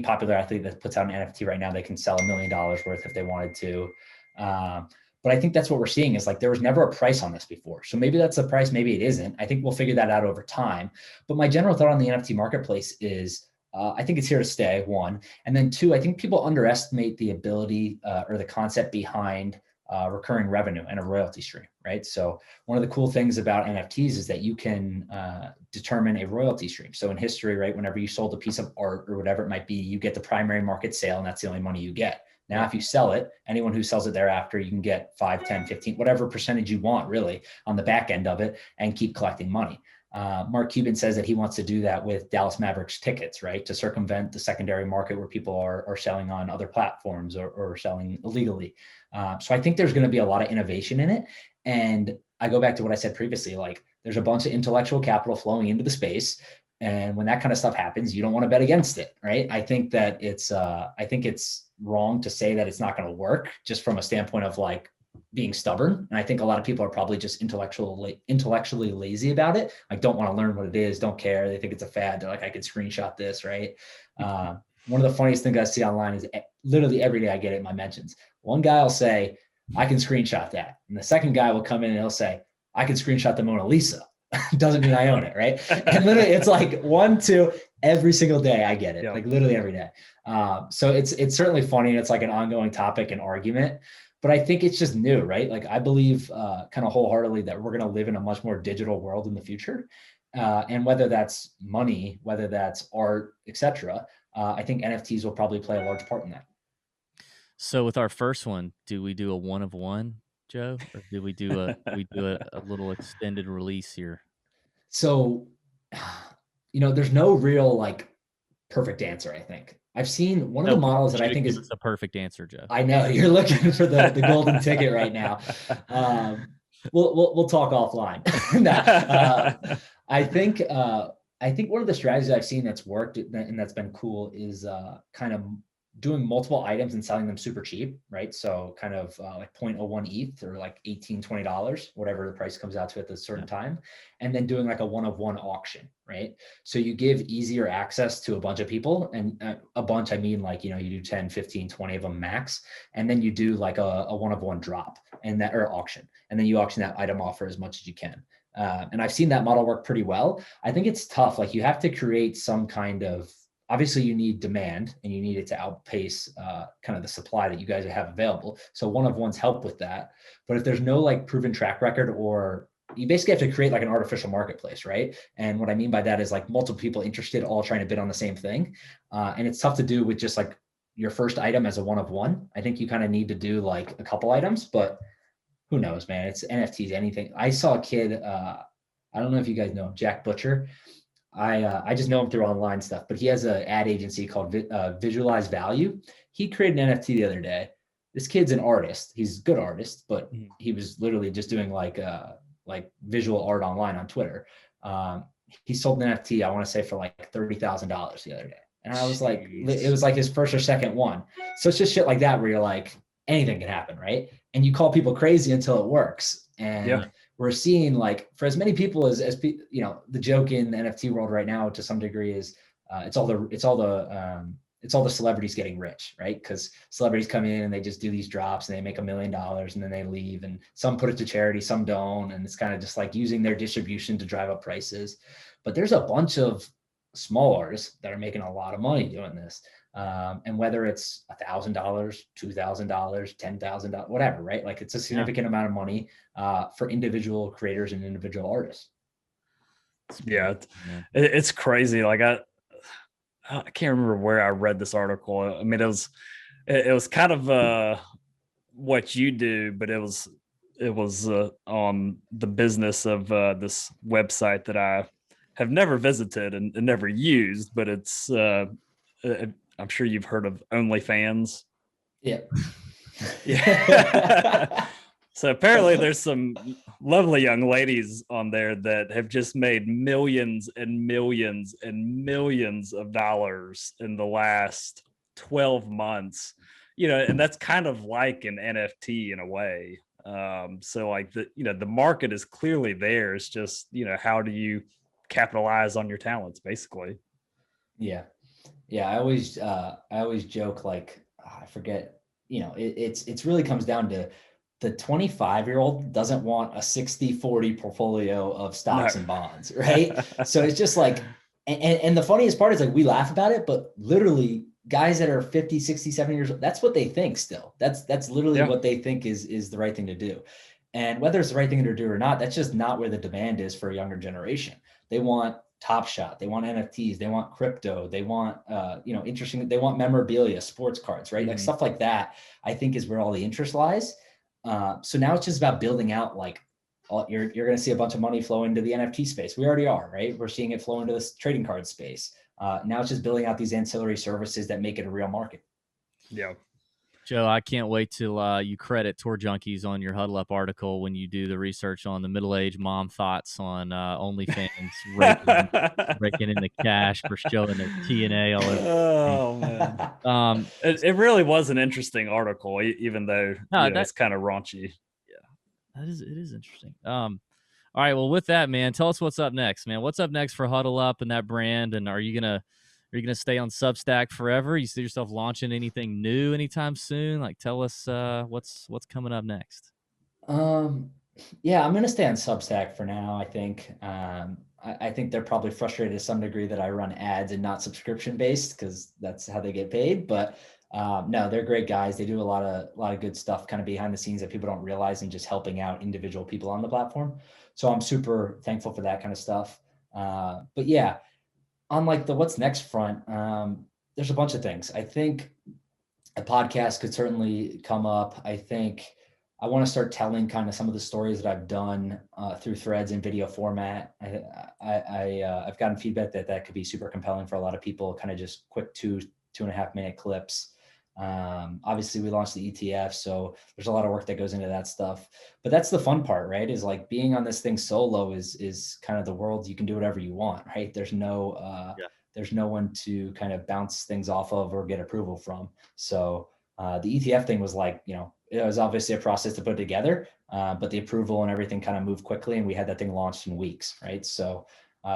popular athlete that puts out an NFT right now, they can sell $1 million worth if they wanted to. But I think that's what we're seeing is like, there was never a price on this before. So maybe that's the price, maybe it isn't. I think we'll figure that out over time. But my general thought on the NFT marketplace is, I think it's here to stay, one. And then two, I think people underestimate the ability or the concept behind recurring revenue and a royalty stream, right? So one of the cool things about NFTs is that you can determine a royalty stream. So in history, right, whenever you sold a piece of art or whatever it might be, you get the primary market sale, and that's the only money you get. Now, if you sell it, anyone who sells it thereafter, you can get 5, 10, 15, whatever percentage you want really on the back end of it, and keep collecting money. Mark Cuban says that he wants to do that with Dallas Mavericks tickets, right? To circumvent the secondary market where people are selling on other platforms or selling illegally. So I think there's going to be a lot of innovation in it. And I go back to what I said previously, like there's a bunch of intellectual capital flowing into the space. And when that kind of stuff happens, you don't want to bet against it, right? I think that it's wrong to say that it's not going to work just from a standpoint of like being stubborn. And I think a lot of people are probably just intellectually lazy about it. Like don't want to learn what it is, don't care. They think it's a fad. They're like, I could screenshot this, right? One of the funniest things I see online is literally every day I get it in my mentions. One guy will say, I can screenshot that. And the second guy will come in and he'll say, I can screenshot the Mona Lisa. Doesn't mean I own it, right? And literally it's like 1, 2, every single day I get it, like literally every day. So it's certainly funny. And it's like an ongoing topic and argument, but I think it's just new, right? Like I believe kind of wholeheartedly that we're going to live in a much more digital world in the future. And whether that's money, whether that's art, etc., I think NFTs will probably play a large part in that. So with our first one, do we do a 1 of 1, Joe, or do we do a little extended release here? So, there's no real like perfect answer. I think I've seen one of the models that I think is a perfect answer, Joe. I know you're looking for the golden ticket right now. We'll talk offline. I think one of the strategies I've seen that's worked and that's been cool is kind of doing multiple items and selling them super cheap, right? So kind of like 0.01 ETH or like $18, $20, whatever the price comes out to at a certain time. And then doing like a one-of-one auction, right? So you give easier access to a bunch of people, and a bunch, I mean like, you do 10, 15, 20 of them max. And then you do like a one-of-one drop and that, or auction. And then you auction that item off for as much as you can. And I've seen that model work pretty well. I think it's tough. Like you have to create some kind of, obviously you need demand and you need it to outpace kind of the supply that you guys have available. So one-of-ones help with that. But if there's no like proven track record, or you basically have to create like an artificial marketplace, right? And what I mean by that is like multiple people interested, all trying to bid on the same thing. And it's tough to do with just like your first item as a one-of-one. I think you kind of need to do like a couple items, but who knows, man? It's NFTs, anything. I saw a kid, I don't know if you guys know him, Jack Butcher. I just know him through online stuff, but he has an ad agency called Visualize Value. He created an NFT the other day. This kid's an artist. He's a good artist, but he was literally just doing like visual art online on Twitter. He sold an NFT, I want to say for like $30,000 the other day. And I was like, it was like his first or second one. So it's just shit like that where you're like, anything can happen, right? And you call people crazy until it works. And we're seeing like for as many people as the joke in the NFT world right now to some degree is it's all the celebrities getting rich, right? Because celebrities come in and they just do these drops and they make $1 million and then they leave, and some put it to charity, some don't, and it's kind of just like using their distribution to drive up prices. But there's a bunch of small artists that are making a lot of money doing this. And whether it's $1,000, $2,000, $10,000, whatever, right? Like it's a significant amount of money for individual creators and individual artists. Yeah, it's crazy. Like I can't remember where I read this article. I mean, it was kind of what you do, but it was on the business of this website that I have never visited and never used, but it's I'm sure you've heard of OnlyFans. Yeah. Yeah. So apparently there's some lovely young ladies on there that have just made millions and millions and millions of dollars in the last 12 months, and that's kind of like an NFT in a way. So like the market is clearly there. It's just, how do you capitalize on your talents basically? Yeah. I always joke, like, I forget, it's really comes down to the 25-year-old doesn't want a 60-40 portfolio of stocks and bonds, right? So it's just like, and the funniest part is like, we laugh about it, but literally guys that are 50, 60, 70 years old, that's what they think still. That's literally what they think is the right thing to do. And whether it's the right thing to do or not, that's just not where the demand is for a younger generation. They want Top Shot, they want NFTs, they want crypto, they want interesting, they want memorabilia, sports cards, right? Like stuff like that, I think is where all the interest lies. So now it's just about building out, like, you're going to see a bunch of money flow into the NFT space. We already are, right? We're seeing it flow into this trading card space. Now it's just building out these ancillary services that make it a real market. Yeah. Joe, I can't wait till you credit Tour Junkies on your Huddle Up article when you do the research on the middle-aged mom thoughts on OnlyFans raking in the cash for showing their TNA all over. Oh man, it really was an interesting article, even though it's kind of raunchy. Yeah, it is interesting. All right, well, with that, man, tell us what's up next, man. What's up next for Huddle Up and that brand, and are you gonna stay on Substack forever? You see yourself launching anything new anytime soon? Like, tell us what's coming up next. Yeah, I'm gonna stay on Substack for now. I think I think they're probably frustrated to some degree that I run ads and not subscription based, because that's how they get paid. But no, they're great guys. They do a lot of good stuff kind of behind the scenes that people don't realize, and just helping out individual people on the platform. So I'm super thankful for that kind of stuff. But yeah, on like the what's next front, there's a bunch of things. I think a podcast could certainly come up. I think I want to start telling kind of some of the stories that I've done through threads in video format. I've gotten feedback that could be super compelling for a lot of people, kind of just quick two 2.5 minute clips. Obviously we launched the ETF, so there's a lot of work that goes into that stuff, but that's the fun part, right? Is like being on this thing solo is kind of the world. You can do whatever you want, right? There's no one to kind of bounce things off of or get approval from. So the ETF thing was like, it was obviously a process to put together, but the approval and everything kind of moved quickly, and we had that thing launched in weeks, right? So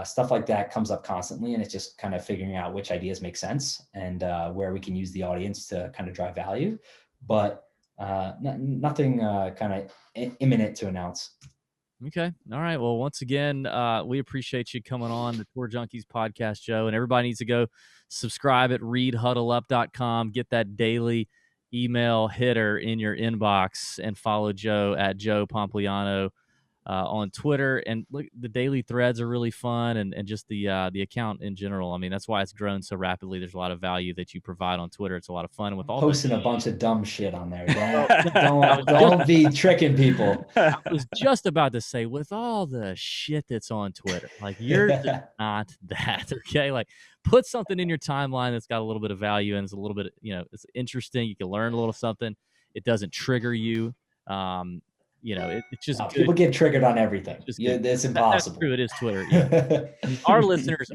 stuff like that comes up constantly, and it's just kind of figuring out which ideas make sense and where we can use the audience to kind of drive value, but nothing kind of imminent to announce. Okay. All right. Well, once again, we appreciate you coming on the Tour Junkies podcast, Joe, and everybody needs to go subscribe at readhuddleup.com, get that daily email hitter in your inbox, and follow Joe at Joe Pompliano on Twitter. And look, the daily threads are really fun, and just the account in general. I mean, that's why it's grown so rapidly. There's a lot of value that you provide on Twitter. It's a lot of fun. And with all posting a bunch of dumb shit on there. Don't be tricking people. I was just about to say, with all the shit that's on Twitter, like you're just not that, okay? Like put something in your timeline that's got a little bit of value and it's a little bit, it's interesting. You can learn a little something. It doesn't trigger you. It's just people get triggered on everything. It's impossible. That's true. It is Twitter. Yeah. Our listeners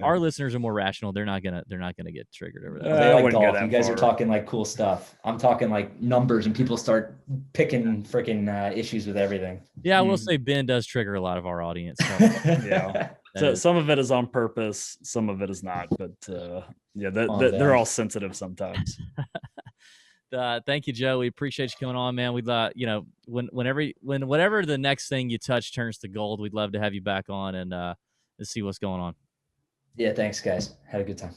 are more rational. They're not gonna get triggered over that. They like golf. You guys are talking like cool stuff. I'm talking like numbers, and people start picking freaking issues with everything. Yeah, I will say Ben does trigger a lot of our audience. So, yeah. So some of it is on purpose, some of it is not. But they're all sensitive sometimes. Thank you, Joe. We appreciate you coming on, man. We'd whenever the next thing you touch turns to gold, we'd love to have you back on and see what's going on. Yeah, thanks, guys. Had a good time.